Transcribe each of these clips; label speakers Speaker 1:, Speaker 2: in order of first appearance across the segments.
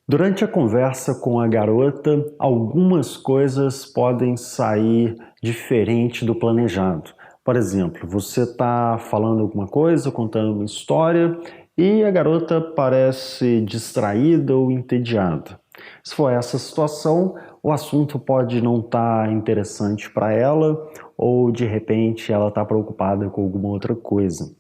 Speaker 1: Durante a conversa com a garota, algumas coisas podem sair diferente do planejado. Por exemplo, você está falando alguma coisa, contando uma história e a garota parece distraída ou entediada. Se for essa situação, o assunto pode não estar interessante para ela ou de repente ela está preocupada com alguma outra coisa.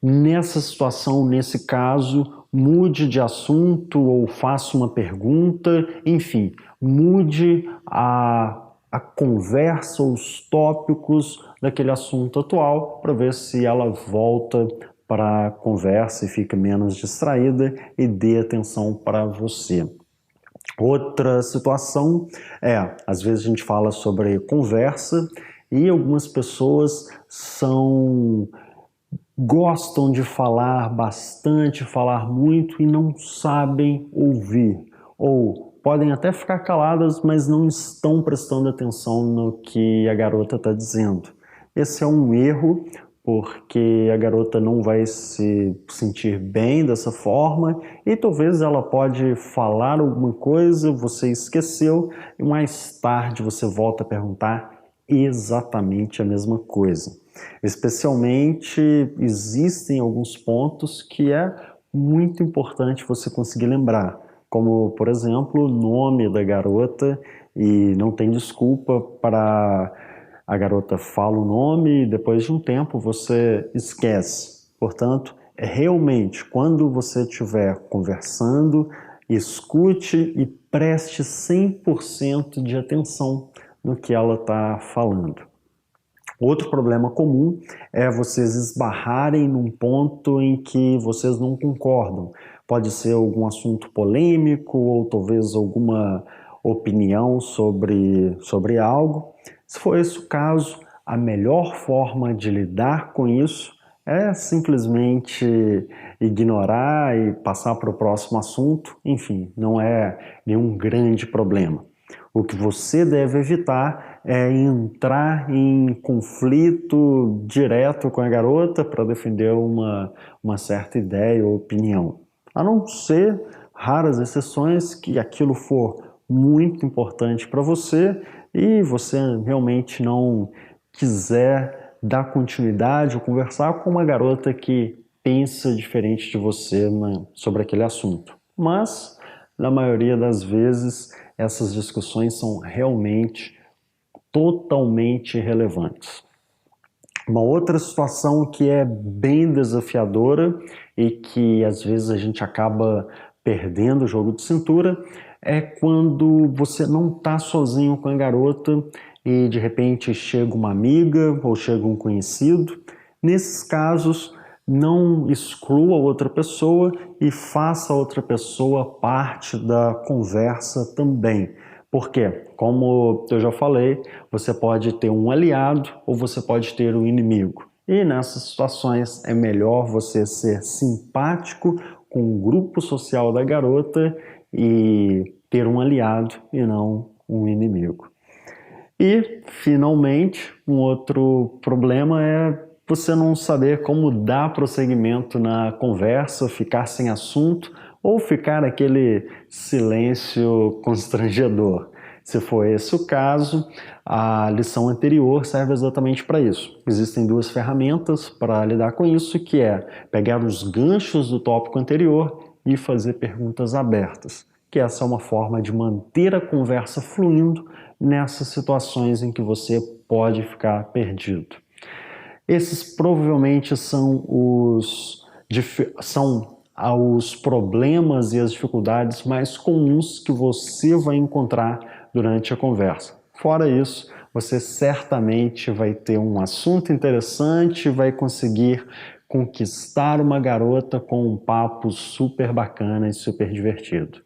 Speaker 1: Nessa situação, nesse caso, mude de assunto ou faça uma pergunta, enfim, mude a conversa, os tópicos daquele assunto atual para ver se ela volta para a conversa e fica menos distraída e dê atenção para você. Outra situação às vezes a gente fala sobre conversa e algumas pessoas gostam de falar bastante, falar muito e não sabem ouvir. Ou podem até ficar caladas, mas não estão prestando atenção no que a garota está dizendo. Esse é um erro, porque a garota não vai se sentir bem dessa forma e talvez ela pode falar alguma coisa, você esqueceu e mais tarde você volta a perguntar exatamente a mesma coisa. Especialmente existem alguns pontos que é muito importante você conseguir lembrar, como por exemplo o nome da garota, e não tem desculpa para a garota fala o nome e depois de um tempo você esquece. Portanto, realmente quando você estiver conversando, escute e preste 100% de atenção no que ela está falando. Outro problema comum é vocês esbarrarem num ponto em que vocês não concordam. Pode ser algum assunto polêmico ou talvez alguma opinião sobre algo. Se for esse o caso, a melhor forma de lidar com isso é simplesmente ignorar e passar para o próximo assunto. Enfim, não é nenhum grande problema. O que você deve evitar é entrar em conflito direto com a garota para defender uma certa ideia ou opinião. A não ser raras exceções que aquilo for muito importante para você e você realmente não quiser dar continuidade ou conversar com uma garota que pensa diferente de você sobre aquele assunto. Mas, na maioria das vezes, essas discussões são realmente totalmente relevantes. Uma outra situação que é bem desafiadora e que às vezes a gente acaba perdendo o jogo de cintura é quando você não está sozinho com a garota e de repente chega uma amiga ou chega um conhecido. Nesses casos, não exclua outra pessoa e faça a outra pessoa parte da conversa também. Porque, como eu já falei, você pode ter um aliado ou você pode ter um inimigo. E nessas situações é melhor você ser simpático com o grupo social da garota e ter um aliado e não um inimigo. E, finalmente, um outro problema é você não saber como dar prosseguimento na conversa, ficar sem assunto ou ficar aquele silêncio constrangedor. Se for esse o caso, a lição anterior serve exatamente para isso. Existem duas ferramentas para lidar com isso, que é pegar os ganchos do tópico anterior e fazer perguntas abertas, que essa é uma forma de manter a conversa fluindo nessas situações em que você pode ficar perdido. Esses provavelmente são os problemas e as dificuldades mais comuns que você vai encontrar durante a conversa. Fora isso, você certamente vai ter um assunto interessante, vai conseguir conquistar uma garota com um papo super bacana e super divertido.